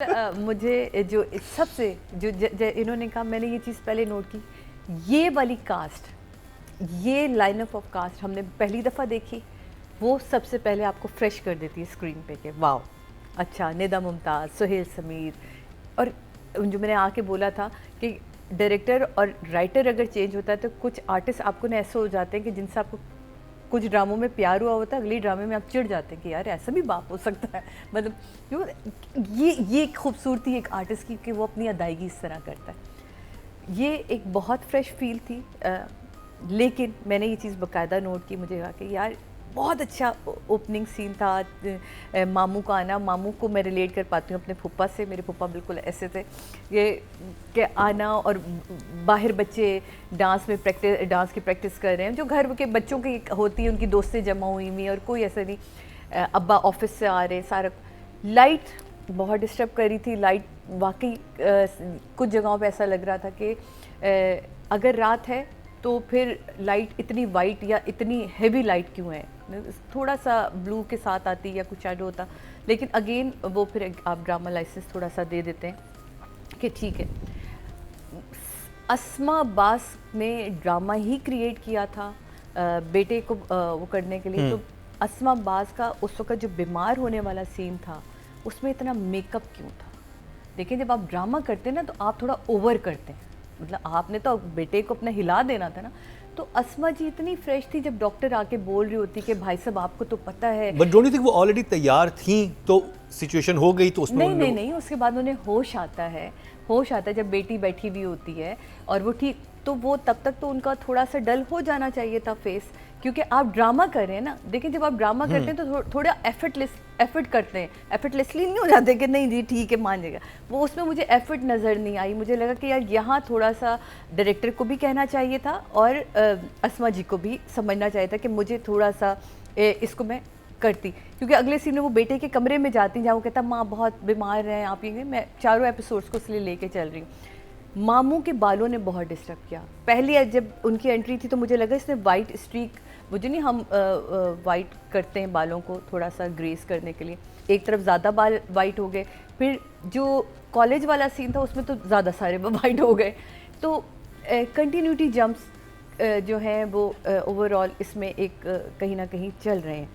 मुझे जो सबसे इन्होंने कहा, मैंने ये चीज़ पहले नोट की, ये वाली कास्ट, ये लाइनअप ऑफ कास्ट हमने पहली दफ़ा देखी, वो सबसे पहले आपको फ्रेश कर देती है स्क्रीन पे के वाओ अच्छा, निदा मुमताज़, सुहेल समीर। और जो मैंने आके बोला था कि डायरेक्टर और राइटर अगर चेंज होता है तो कुछ आर्टिस्ट आपको ना ऐसे हो जाते हैं कि जिनसे आपको कुछ ड्रामों में प्यार हुआ होता है, अगली ड्रामे में आप चिढ़ जाते हैं कि यार ऐसा भी बाप हो सकता है। मतलब ये खूबसूरती एक आर्टिस्ट की कि वो अपनी अदायगी इस तरह करता है। ये एक बहुत फ्रेश फील थी, लेकिन मैंने ये चीज़ बाकायदा नोट की, मुझे कहा कि यार बहुत अच्छा ओपनिंग सीन था। मामू का आना, मामू को मैं रिलेट कर पाती हूँ अपने फूफा से। मेरे फूफा बिल्कुल ऐसे थे, ये के आना और बाहर बच्चे डांस की प्रैक्टिस कर रहे हैं, जो घर के बच्चों की होती है, उनकी दोस्तें जमा हुई हुई और कोई ऐसा नहीं। अब्बा ऑफिस से आ रहे, सारा लाइट बहुत डिस्टर्ब कर रही थी। लाइट वाकई कुछ जगहों पे ऐसा लग रहा था कि अगर रात है तो फिर लाइट इतनी वाइट या इतनी हैवी लाइट क्यों है, थोड़ा सा ब्लू के साथ आती या कुछ शैडो होता। लेकिन अगेन वो फिर आप ड्रामा लाइसेंस थोड़ा सा दे देते हैं कि ठीक है। अस्मा अब्बास ने ड्रामा ही क्रिएट किया था बेटे को वो करने के लिए। तो अस्मा अब्बास का उस वक्त जो बीमार होने वाला सीन था, उसमें इतना मेकअप क्यों था? देखिए, जब आप ड्रामा करते हैं ना तो आप थोड़ा ओवर करते हैं, मतलब आपने तो बेटे को अपना हिला देना था ना। तो अस्मा जी इतनी फ्रेश थी, जब डॉक्टर आके बोल रही होती कि भाई साहब आपको तो पता है, बट डोंट यू थिंक वो ऑलरेडी तैयार थी तो सिचुएशन हो गई तो उसमें नहीं, उसके बाद उन्हें होश आता है जब बेटी बैठी हुई होती है और वो ठीक, तो वो तब तक तो उनका थोड़ा सा डल हो जाना चाहिए था फेस, क्योंकि आप ड्रामा कर रहे हैं ना। देखिए, जब आप ड्रामा करते हैं तो थोड़ा एफर्ट करते हैं, एफर्टलेसली नहीं हो जाते कि नहीं जी ठीक है मान जाएगा। वो उसमें मुझे एफर्ट नज़र नहीं आई। मुझे लगा कि यार यहाँ थोड़ा सा डायरेक्टर को भी कहना चाहिए था और अस्मा जी को भी समझना चाहिए था कि मुझे थोड़ा सा इसको मैं करती, क्योंकि अगले सीन में वो बेटे के कमरे में जाती जहाँ वो कहता माँ बहुत बीमार हैं आप, ये मैं चारों एपिसोड्स को इसलिए लेके चल रही हूँ। मामू के बालों ने बहुत डिस्टर्ब किया। पहली जब उनकी एंट्री थी तो मुझे लगा इसने वाइट स्ट्रीक, मुझे नहीं, हम वाइट करते हैं बालों को थोड़ा सा ग्रेस करने के लिए, एक तरफ ज़्यादा बाल वाइट हो गए। फिर जो कॉलेज वाला सीन था उसमें तो ज़्यादा सारे वाइट हो गए। तो कंटिन्यूटी जंप्स जो हैं वो ओवरऑल इसमें एक कहीं ना कहीं चल रहे हैं।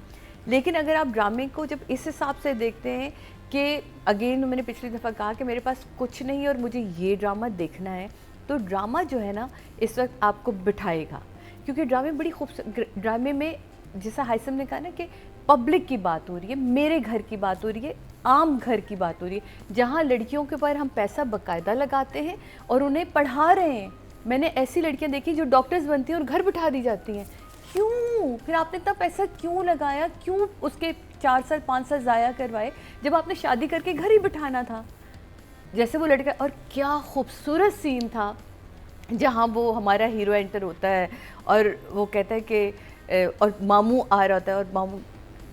लेकिन अगर आप ड्रामे को जब इस हिसाब से देखते हैं कि अगेन मैंने पिछली दफ़ा कहा कि मेरे पास कुछ नहीं और मुझे ये ड्रामा देखना है, तो ड्रामा जो है ना इस वक्त आपको बिठाएगा, क्योंकि ड्रामे में जैसा हाइसम ने कहा ना कि पब्लिक की बात हो रही है, मेरे घर की बात हो रही है, आम घर की बात हो रही है, जहाँ लड़कियों के ऊपर हम पैसा बाकायदा लगाते हैं और उन्हें पढ़ा रहे हैं। मैंने ऐसी लड़कियाँ देखी जो डॉक्टर्स बनती हैं और घर बिठा दी जाती हैं। क्यों? फिर आपने इतना पैसा क्यों लगाया? क्यों उसके 4 साल 5 साल ज़ाया करवाए जब आपने शादी करके घर ही बिठाना था? जैसे वो लड़का, और क्या खूबसूरत सीन था जहाँ वो हमारा हीरो एंटर होता है और वो कहता है कि और मामू आ रहा होता है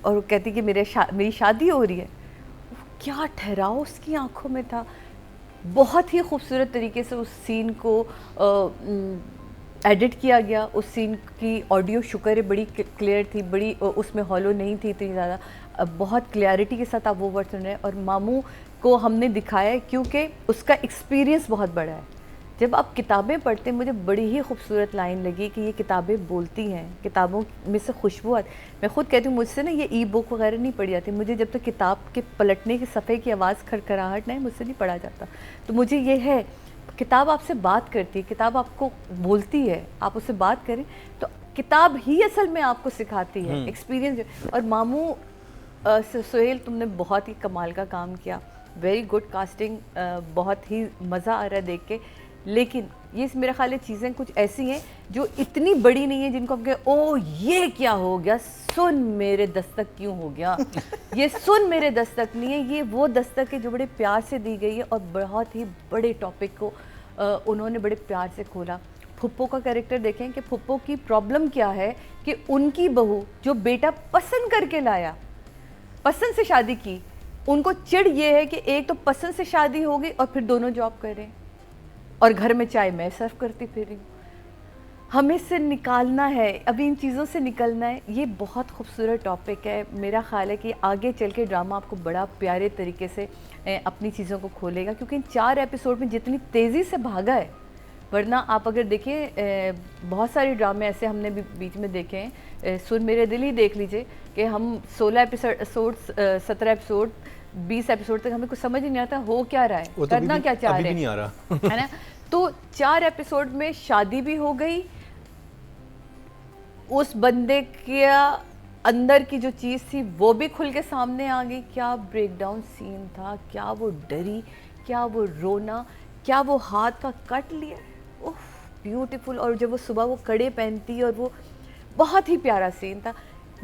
और वो कहती है कि मेरी शादी हो रही है। क्या ठहराव उसकी आंखों में था। बहुत ही खूबसूरत तरीके से उस सीन को एडिट किया गया। उस सीन की ऑडियो शुक्र है बड़ी क्लियर थी, बड़ी उसमें हॉलो नहीं थी इतनी ज़्यादा, बहुत क्लैरिटी के साथ आप वो वर्ड सुन रहे हैं। और मामू को हमने दिखाया है क्योंकि उसका एक्सपीरियंस बहुत बड़ा है। जब आप किताबें पढ़ते हैं, मुझे बड़ी ही खूबसूरत लाइन लगी कि ये किताबें बोलती हैं, किताबों में से खुशबू आती। मैं खुद कहती हूँ मुझसे ना ये ई बुक वगैरह नहीं पढ़ी जाती, मुझे जब तक किताब के पलटने के सफ़े की आवाज़ खड़खड़ाहट नहीं, मुझसे नहीं पढ़ा जाता। तो मुझे ये है, किताब आपसे बात करती है, किताब आपको बोलती है, आप उससे बात करें तो किताब ही असल में आपको सिखाती है एक्सपीरियंस। और मामू सुहेल, तुमने बहुत ही कमाल का काम किया, वेरी गुड कास्टिंग, बहुत ही मज़ा आ रहा है देख के। लेकिन ये मेरा ख्याल है चीज़ें कुछ ऐसी हैं जो इतनी बड़ी नहीं है जिनको हम कहें ओ ये क्या हो गया, सुन मेरे दस्तक क्यों हो गया। ये सुन मेरे दस्तक नहीं है, ये वो दस्तक है जो बड़े प्यार से दी गई है और बहुत ही बड़े टॉपिक को उन्होंने बड़े प्यार से खोला। फुप्पो का कैरेक्टर देखें कि फुप्पो की प्रॉब्लम क्या है कि उनकी बहू जो बेटा पसंद करके लाया, पसंद से शादी की, उनको चिढ़ ये है कि एक तो पसंद से शादी होगी और फिर दोनों जॉब कर रहे हैं और घर में चाय मैं सर्व करती फिर रही हूँ। हमें से निकालना है, अभी इन चीज़ों से निकलना है। ये बहुत खूबसूरत टॉपिक है। मेरा ख्याल है कि आगे चल के ड्रामा आपको बड़ा प्यारे तरीके से अपनी चीज़ों को खोलेगा, क्योंकि इन 4 एपिसोड में जितनी तेज़ी से भागा है, वरना आप अगर देखिए बहुत सारे ड्रामे ऐसे हमने भी बीच में देखे हैं। सुर मेरे दिल ही देख लीजिए कि हम 16 एपिसोड 17 एपिसोड 20 एपिसोड तक हमें कुछ समझ ही नहीं आता हो क्या रहा है, करना क्या चाह रहे हैं, नहीं आ रहा है ना। तो 4 एपिसोड में शादी भी हो गई, उस बंदे के अंदर की जो चीज़ थी वो भी खुल के सामने आ गई। क्या ब्रेकडाउन सीन था, क्या वो डरी, क्या वो रोना, क्या वो हाथ का कट लिया, उफ ब्यूटीफुल। और जब वो सुबह वो कड़े पहनती और वो बहुत ही प्यारा सीन था।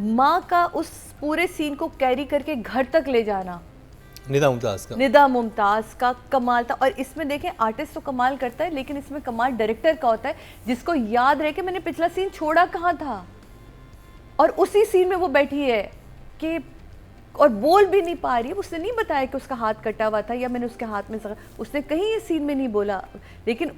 माँ का उस पूरे सीन को कैरी करके घर तक ले जाना निदा मुमताज़ का कमाल था। और इसमें देखें आर्टिस्ट तो कमाल करता है, लेकिन इसमें कमाल डायरेक्टर का होता है, जिसको याद रहे कि मैंने पिछला सीन छोड़ा कहाँ था, और उसी सीन में वो बैठी है कि और बोल भी नहीं पा रही है। उसने नहीं बताया कि उसका हाथ कटा हुआ था या मैंने उसके हाथ में उसने कहीं ये सीन में नहीं बोला, लेकिन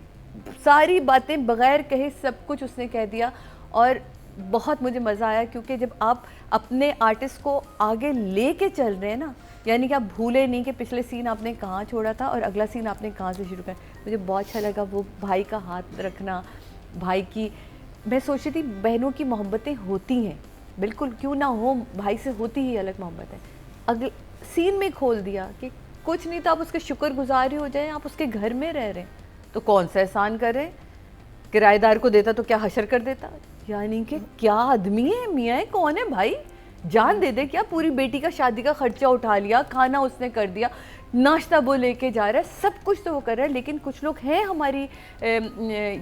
सारी बातें बगैर कहे सब कुछ उसने कह दिया। और बहुत मुझे मज़ा आया, क्योंकि जब आप अपने आर्टिस्ट को आगे ले के चल रहे हैं ना, यानी कि आप भूले नहीं कि पिछले सीन आपने कहाँ छोड़ा था और अगला सीन आपने कहाँ से शुरू किया। मुझे बहुत अच्छा लगा वो भाई का हाथ रखना, भाई की, मैं सोच रही थी बहनों की मोहब्बतें होती हैं, बिल्कुल क्यों ना हो, भाई से होती ही अलग मोहब्बत है। अगले सीन में खोल दिया कि कुछ नहीं तो आप उसके शुक्रगुजार ही हो जाएं, आप उसके घर में रह रहे हैं तो कौन सा एहसान कर रहे हैं, किराएदार को देता तो क्या हशर कर देता। यानी कि क्या आदमी है, मियाँ है, कौन है भाई, जान दे दे क्या, पूरी बेटी का शादी का खर्चा उठा लिया, खाना उसने कर दिया, नाश्ता वो लेके जा रहा है, सब कुछ तो वो कर रहा है। लेकिन कुछ लोग हैं हमारी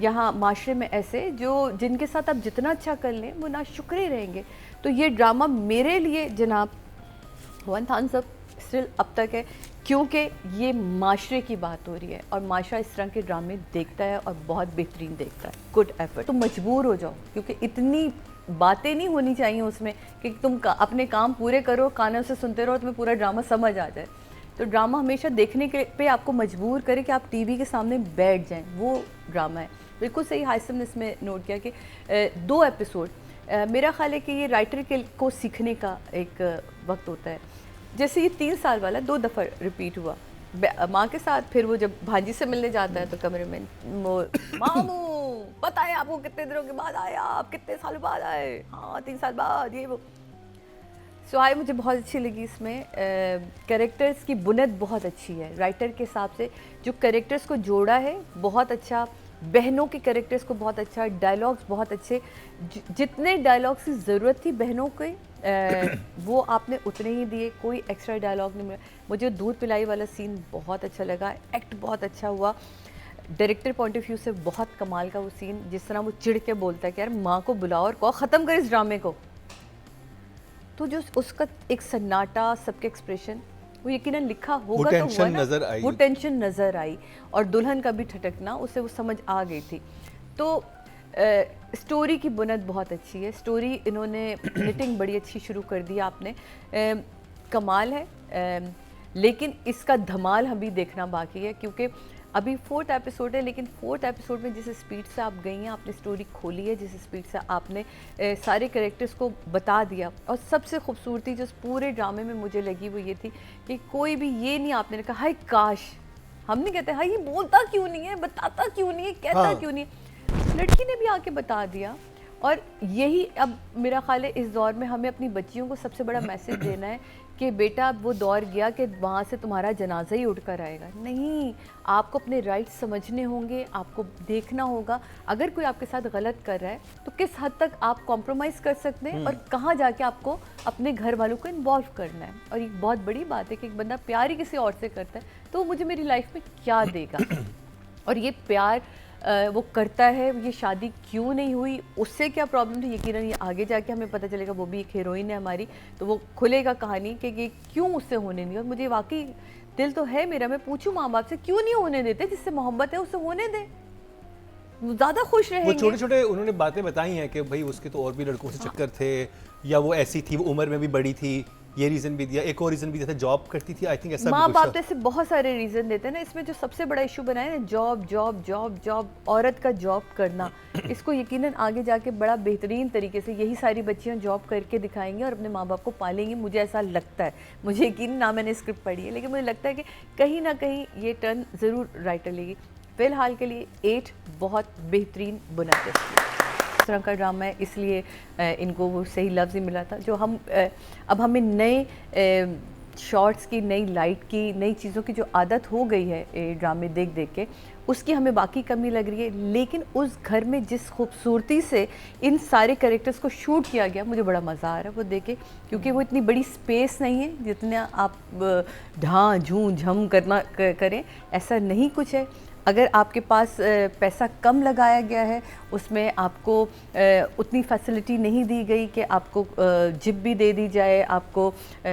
यहाँ माशरे में ऐसे जो जिनके साथ आप जितना अच्छा कर लें वो ना शुक्र रहेंगे। तो ये ड्रामा मेरे लिए जनाब 1 थम्स अप स्टिल अब तक है, क्योंकि ये माशरे की बात हो रही है और माशरा इस तरह के ड्रामे देखता है और बहुत बेहतरीन देखता है। Good effort. तुम मजबूर हो जाओ, क्योंकि इतनी बातें नहीं होनी चाहिए उसमें कि तुम अपने काम पूरे करो, कानों से सुनते रहो, तुम्हें पूरा ड्रामा समझ आ जाए। तो ड्रामा हमेशा देखने के पे आपको मजबूर करे कि आप टीवी के सामने बैठ जाएं, वो ड्रामा है। बिल्कुल सही हासिम ने इसमें नोट किया कि 2 एपिसोड, मेरा ख्याल है कि ये राइटर के को सीखने का एक वक्त होता है। जैसे ये 3 साल वाला 2 दफ़ा रिपीट हुआ माँ के साथ, फिर वो जब भांजी से मिलने जाता है तो कमरे में मामू पता है आपको कितने दिनों के बाद आए, आप कितने साल बाद आए, हाँ 3 साल बाद, ये वो। सुहाई मुझे बहुत अच्छी लगी। इसमें कैरेक्टर्स की बुनियाद बहुत अच्छी है, राइटर के हिसाब से जो कैरेक्टर्स को जोड़ा है बहुत अच्छा, बहनों के कैरेक्टर्स को बहुत अच्छा, डायलॉग्स बहुत अच्छे, जितने डायलॉग्स की ज़रूरत थी बहनों के वो आपने उतने ही दिए, कोई एक्स्ट्रा डायलॉग नहीं मिला। मुझे दूध पिलाई वाला सीन बहुत अच्छा लगा, एक्ट बहुत अच्छा हुआ, डायरेक्टर पॉइंट ऑफ व्यू से बहुत कमाल का वो सीन, जिस तरह वो चिढ़ के बोलता है कि यार माँ को बुलाओ और कहो ख़त्म कर इस ड्रामे को। तो जो उसका एक सन्नाटा, सबके एक्सप्रेशन, वो यकीनन लिखा होगा तो हुआ ना, वो टेंशन नज़र आई और दुल्हन का भी ठटकना, उसे वो समझ आ गई थी। तो स्टोरी की बुनियाद बहुत अच्छी है, स्टोरी इन्होंने निटिंग बड़ी अच्छी शुरू कर दी आपने, कमाल है। लेकिन इसका धमाल अभी देखना बाकी है, क्योंकि अभी 4th एपिसोड है, लेकिन 4th एपिसोड में जिस स्पीड से आप गई हैं, आपने स्टोरी खोली है, जिस स्पीड से आपने सारे कैरेक्टर्स को बता दिया, और सबसे खूबसूरती जो पूरे ड्रामे में मुझे लगी वो ये थी कि कोई भी ये नहीं आपने कहा हाय काश, हम नहीं कहते हाय ये बोलता क्यों नहीं है, बताता क्यों नहीं है, कहता क्यों नहीं है, लड़की ने भी आके बता दिया। और यही अब मेरा ख्याल है इस दौर में हमें अपनी बच्चियों को सबसे बड़ा मैसेज देना है कि बेटा वो दौर गया कि वहाँ से तुम्हारा जनाजा ही उठ कर आएगा, नहीं, आपको अपने राइट्स समझने होंगे, आपको देखना होगा अगर कोई आपके साथ गलत कर रहा है तो किस हद तक आप कॉम्प्रोमाइज़ कर सकते हैं और कहाँ जाके आपको अपने घर वालों को इन्वॉल्व करना है। और एक बहुत बड़ी बात है कि एक बंदा प्यार ही किसी और से करता है तो वो मुझे मेरी लाइफ में क्या देगा, और ये प्यार वो करता है, ये शादी क्यों नहीं हुई, उससे क्या प्रॉब्लम थी, यकीनन ये आगे जाके हमें पता चलेगा, वो भी एक हीरोइन है हमारी, तो वो खुलेगा कहानी कि ये क्यों उससे होने नहीं। और मुझे वाकई दिल तो है मेरा, मैं पूछूं माँ बाप से क्यों नहीं होने देते, जिससे मोहब्बत है उससे होने दे, ज़्यादा खुश रहेंगे। वो छोटे छोटे उन्होंने बातें बताई हैं कि भाई उसके तो और भी लड़कों से चक्कर थे, या वो ऐसी थी, वो उम्र में भी बड़ी थी, ये रीज़न भी दिया, एक और रीज़न भी दिया था जॉब करती थी, आई थिंक ऐसा माँ भी बाप कुछ तो था। ऐसे बहुत सारे रीज़न देते हैं ना। इसमें जो सबसे बड़ा इशू बना है ना, जॉब जॉब जॉब जॉब, औरत का जॉब करना, इसको यकीनन आगे जाके बड़ा बेहतरीन तरीके से यही सारी बच्चियाँ जॉब करके दिखाएंगी और अपने माँ बाप को पालेंगी, मुझे ऐसा लगता है। मुझे यकीन ना मैंने स्क्रिप्ट पढ़ी है, लेकिन मुझे लगता है कि कहीं ना कहीं ये टर्न ज़रूर राइटर लेगी। फ़िलहाल के लिए 8 बहुत बेहतरीन बुना है। इस तरह का ड्रामा है, इसलिए इनको वो सही लफ्ज़ ही मिला था। जो हम अब हमें नए शॉर्ट्स की, नई लाइट की, नई चीज़ों की जो आदत हो गई है ड्रामे देख देख के, उसकी हमें बाकी कमी लग रही है। लेकिन उस घर में जिस खूबसूरती से इन सारे कैरेक्टर्स को शूट किया गया, मुझे बड़ा मज़ा आ रहा है वो देख के, क्योंकि वो इतनी बड़ी स्पेस नहीं है जितना आप ढाँ झूँ झम करना करें, ऐसा नहीं कुछ है। अगर आपके पास पैसा कम लगाया गया है, उसमें आपको उतनी फैसिलिटी नहीं दी गई कि आपको जिप भी दे दी जाए, आपको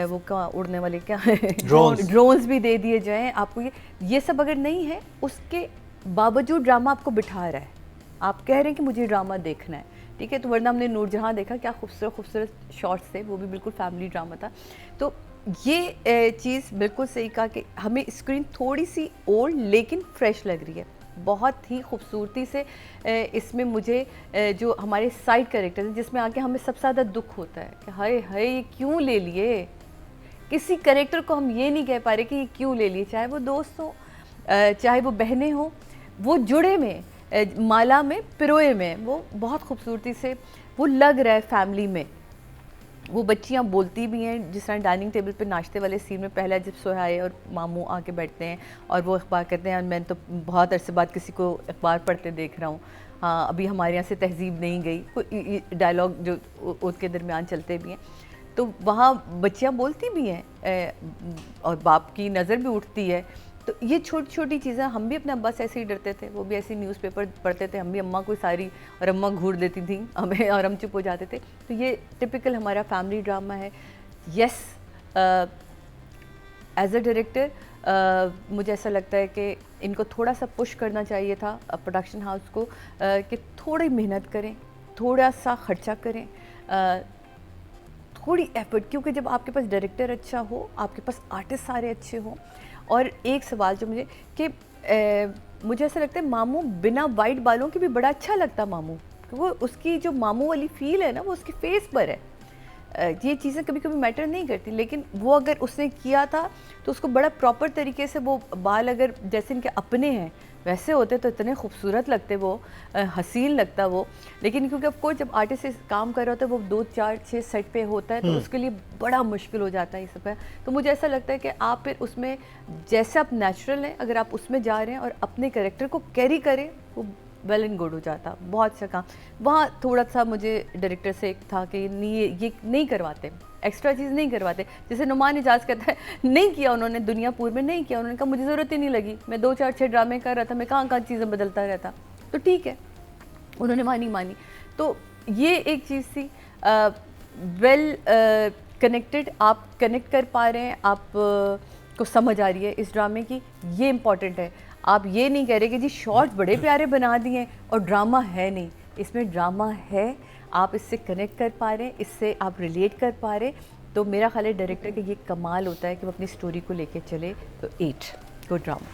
वो क्या उड़ने वाले क्या ड्रोन्स भी दे दिए जाएं, आपको ये सब अगर नहीं है, उसके बावजूद ड्रामा आपको बिठा रहा है। आप कह रहे हैं कि मुझे ड्रामा देखना है, ठीक है। तो वरना हमने नूरजहां देखा, क्या खूबसूरत खूबसूरत शॉट्स थे, वो भी बिल्कुल फैमिली ड्रामा था। तो ये चीज़ बिल्कुल सही कहा कि हमें स्क्रीन थोड़ी सी ओल्ड लेकिन फ्रेश लग रही है। बहुत ही खूबसूरती से इसमें मुझे जो हमारे साइड कैरेक्टर्स हैं, जिसमें आके हमें सबसे ज़्यादा दुख होता है कि हाय हाय ये क्यों ले लिए। किसी कैरेक्टर को हम ये नहीं कह पा रहे कि ये क्यों ले लिए, चाहे वो दोस्त हो, चाहे वो बहनें हो, वो जुड़े में, माला में, पिरोए में, वो बहुत खूबसूरती से वो लग रहा है फैमिली में। वो बच्चियाँ बोलती भी हैं, जिस तरह डाइनिंग टेबल पे नाश्ते वाले सीन में पहला जब सोहाए और मामू आके बैठते हैं और वो अखबार कहते हैं, मैं तो बहुत अरसे बाद किसी को अखबार पढ़ते देख रहा हूँ, हाँ अभी हमारे यहाँ से तहजीब नहीं गई, कोई डायलॉग जो उनके दरमियान चलते भी हैं। तो वहाँ बच्चियाँ बोलती भी हैं और बाप की नज़र भी उठती है। तो ये छोटी छोटी चीज़ें, हम भी अपने अब्बा से ऐसे ही डरते थे, वो भी ऐसी न्यूज़पेपर पढ़ते थे, हम भी अम्मा कोई सारी और अम्मा घूर देती थी हमें और हम चुप हो जाते थे। तो ये टिपिकल हमारा फैमिली ड्रामा है। यस, एज अ डायरेक्टर मुझे ऐसा लगता है कि इनको थोड़ा सा पुश करना चाहिए था प्रोडक्शन हाउस को, कि थोड़ी मेहनत करें, थोड़ा सा खर्चा करें, थोड़ी एफर्ट, क्योंकि जब आपके पास डायरेक्टर अच्छा हो, आपके पास आर्टिस्ट सारे अच्छे हों। और एक सवाल जो मुझे ऐसा लगता है, मामू बिना वाइट बालों के भी बड़ा अच्छा लगता मामू, वो उसकी जो मामू वाली फील है ना, वो उसके फेस पर है। ये चीज़ें कभी कभी मैटर नहीं करती, लेकिन वो अगर उसने किया था तो उसको बड़ा प्रॉपर तरीके से, वो बाल अगर जैसे इनके अपने हैं वैसे होते तो इतने खूबसूरत लगते, वो हसीन लगता वो। लेकिन क्योंकि ऑफ कोर्स जब आर्टिस्ट काम कर रहा होता है, वो 2 4 6 सेट पे होता है, तो उसके लिए बड़ा मुश्किल हो जाता है ये सब है। तो मुझे ऐसा लगता है कि आप फिर उसमें जैसे आप नेचुरल हैं, अगर आप उसमें जा रहे हैं और अपने कैरेक्टर को कैरी करें, वो वेल एंड गुड हो जाता, बहुत अच्छा काम। वहाँ थोड़ा सा मुझे डायरेक्टर से एक था कि ये नहीं करवाते, एक्स्ट्रा चीज़ नहीं करवाते। जैसे नुमान इजाज़ कहता है, नहीं किया उन्होंने, दुनियापुर में नहीं किया, उन्होंने कहा मुझे ज़रूरत ही नहीं लगी, मैं 2 4 6 ड्रामे कर रहा था, मैं कहाँ चीज़ें बदलता रहता। तो ठीक है, उन्होंने मानी। तो ये एक चीज़ थी। वेल कनेक्टेड, आप कनेक्ट कर पा रहे हैं, आप को समझ आ रही है इस ड्रामे की, ये इम्पॉर्टेंट है। आप ये नहीं कह रहे कि जी शॉर्ट्स बड़े प्यारे बना दिए और ड्रामा है नहीं, इसमें ड्रामा है, आप इससे कनेक्ट कर पा रहे हैं, इससे आप रिलेट कर पा रहे। तो मेरा ख्याल है डायरेक्टर का ये कमाल होता है कि वो अपनी स्टोरी को लेके चले। तो 8 गुड ड्रामा।